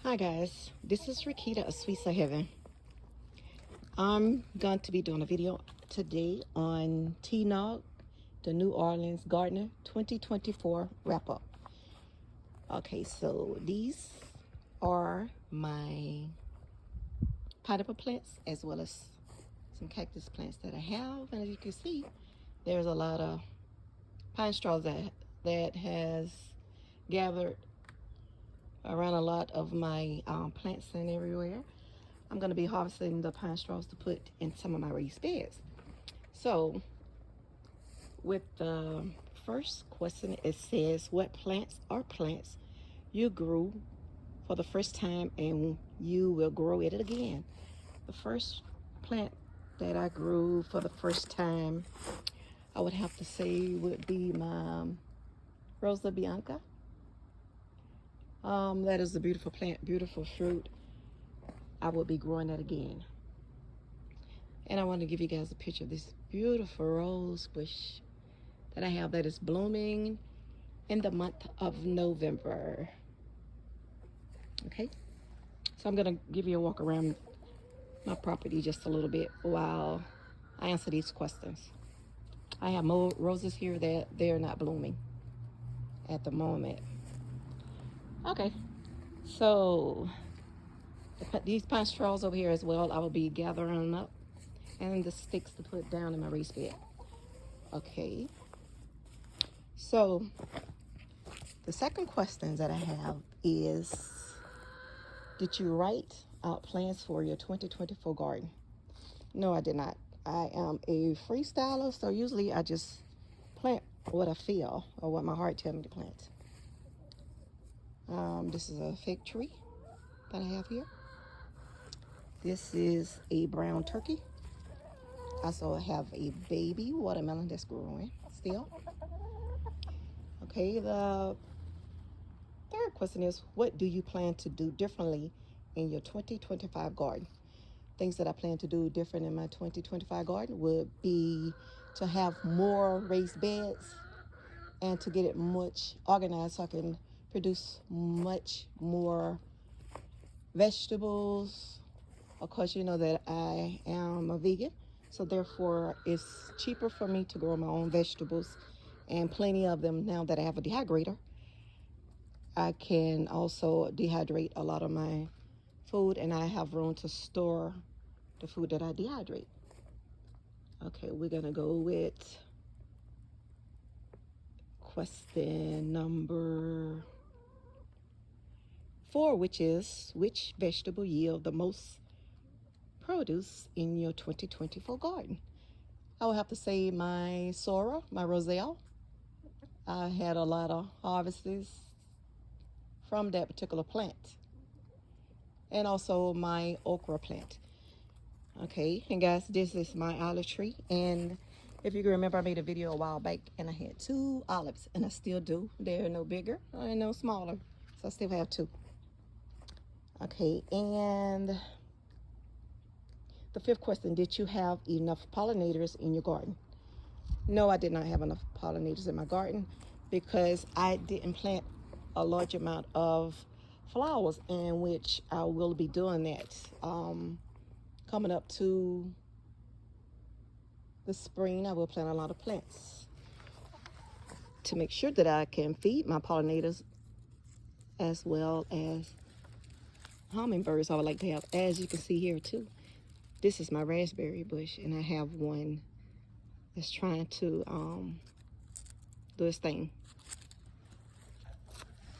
Hi guys, this is Rakita of Sweets of Heaven. I'm going to be doing a video today on TNOG, the New Orleans Gardener 2024 wrap-up. Okay, so these are my pineapple plants as well as some cactus plants that I have. And as you can see, there's a lot of pine straws that has gathered around a lot of my plants and everywhere. I'm going to be harvesting the pine straws to put in some of my raised beds. So with the first question, it says, what plants are plants you grew for the first time and you will grow it again? The first plant that I grew for the first time, I would have to say would be my Rosa Bianca. That is a beautiful plant, beautiful fruit. I will be growing that again. And I want to give you guys a picture of this beautiful rose bush that I have that is blooming in the month of November. Okay, so I'm going to give you a walk around my property just a little bit while I answer these questions. I have more roses here that they're not blooming at the moment. Okay, so these pine straws over here as well, I will be gathering up, and the sticks to put down in my raised bed. Okay, so the second question that I have is, did you write out plans for your 2024 garden? No, I did not. I am a freestyler, so usually I just plant what I feel or what my heart tells me to plant. This is a fig tree that I have here. This is a brown turkey. I also have a baby watermelon that's growing still. Okay, the third question is, what do you plan to do differently in your 2025 garden? Things that I plan to do different in my 2025 garden would be to have more raised beds and to get it much organized so I can produce much more vegetables. Of course, you know that I am a vegan, so therefore it's cheaper for me to grow my own vegetables, and plenty of them. Now that I have a dehydrator, I can also dehydrate a lot of my food, and I have room to store the food that I dehydrate. Okay, we're gonna go with question number 4, which is, which vegetable yield the most produce in your 2024 garden? I would have to say my sorrel, my roselle. I had a lot of harvests from that particular plant, and also my okra plant. Okay, and guys, this is my olive tree, and if you can remember, I made a video a while back and I had 2 olives, and I still do. They're no bigger and no smaller, so I still have 2. Okay, and the 5th question, did you have enough pollinators in your garden? No, I did not have enough pollinators in my garden because I didn't plant a large amount of flowers, in which I will be doing that coming up to the spring. I will plant a lot of plants to make sure that I can feed my pollinators as well as hummingbirds I would like to have. As you can see here too, this is my raspberry bush, and I have one that's trying to do its thing.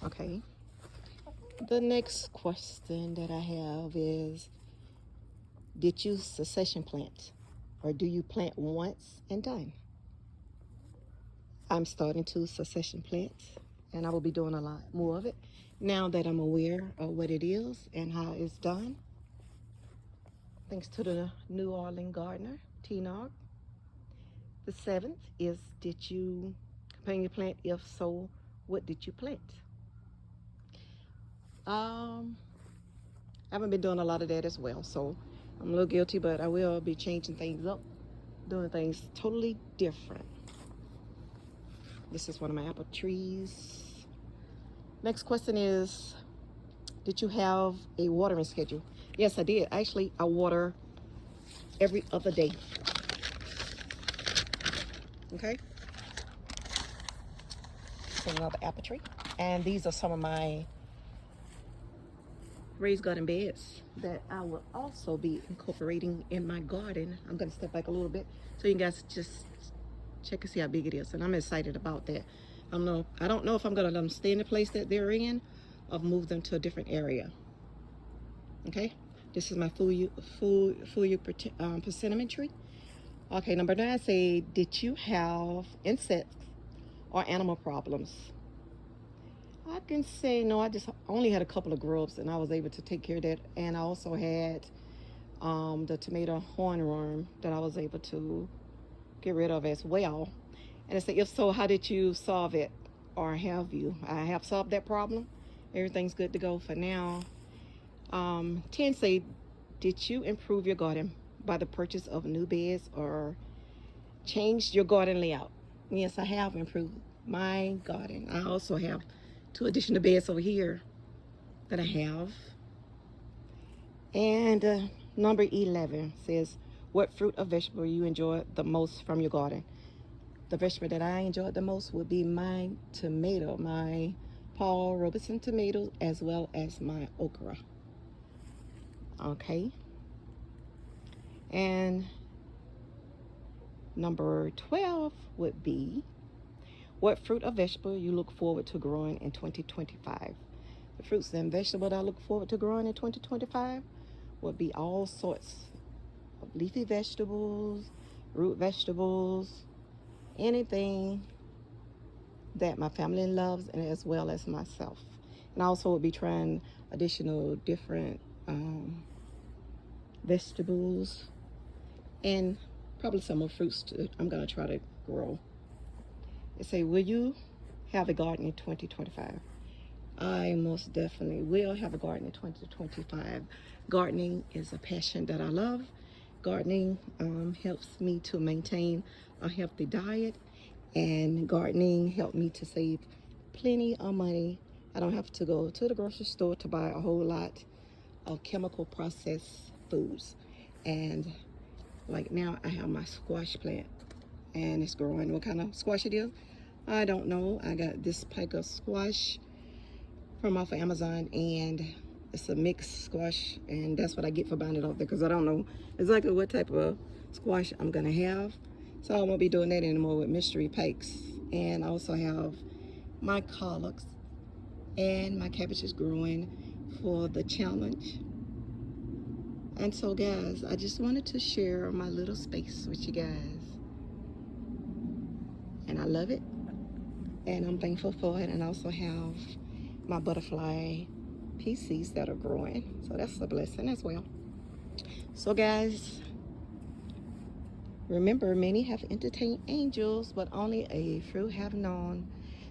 Okay, the next question that I have is, did you succession plant, or do you plant once and done? I'm starting to succession plant, and I will be doing a lot more of it now that I'm aware of what it is and how it's done. Thanks to the New Orleans Gardener, TNOG. The 7th is, did you companion plant? If so, what did you plant? I haven't been doing a lot of that as well, so I'm a little guilty, but I will be changing things up, doing things totally different. This is one of my apple trees. Next question is, did you have a watering schedule? Yes, I did. Actually, I water every other day. Okay. Another apple tree. And these are some of my raised garden beds that I will also be incorporating in my garden. I'm going to step back a little bit so you guys just check and see how big it is. And I'm excited about that. I don't know if I'm going to let them stay in the place that they're in or move them to a different area. Okay. This is my persimmon tree. Okay, number 9 say, did you have insects or animal problems? I can say no. I just only had a couple of grubs, and I was able to take care of that. And I also had the tomato hornworm that I was able to get rid of as well. And I said, if so, how did you solve it, or have you? I have solved that problem. Everything's good to go for now. 10 say, did you improve your garden by the purchase of new beds or changed your garden layout? Yes, I have improved my garden. I also have 2 additional beds over here that I have. And number 11 says, what fruit or vegetable you enjoy the most from your garden? The vegetable that I enjoyed the most would be my tomato, my Paul Robeson tomatoes, as well as my okra. Okay. And number 12 would be, what fruit or vegetable you look forward to growing in 2025? The fruits and vegetables that I look forward to growing in 2025 would be all sorts of leafy vegetables, root vegetables, anything that my family loves, and as well as myself. And I also would be trying additional different vegetables and probably some more fruits too. I'm going to try to grow. They say, will you have a garden in 2025? I most definitely will have a garden in 2025. Gardening is a passion that I love. Gardening helps me to maintain a healthy diet, and gardening helped me to save plenty of money. I don't have to go to the grocery store to buy a whole lot of chemical processed foods. And like now I have my squash plant and it's growing. What kind of squash it is, I don't know. I got this pack of squash from off of Amazon, and it's a mixed squash, and that's what I get for buying it off there, because I don't know exactly what type of squash I'm gonna have. So I won't be doing that anymore with mystery packs. And I also have my collards and my cabbages growing for the challenge. And so guys, I just wanted to share my little space with you guys, and I love it, and I'm thankful for it. And I also have my butterfly PCs that are growing, so that's a blessing as well. So guys, remember, many have entertained angels, but only a few have known.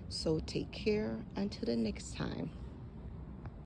So take care until the next time.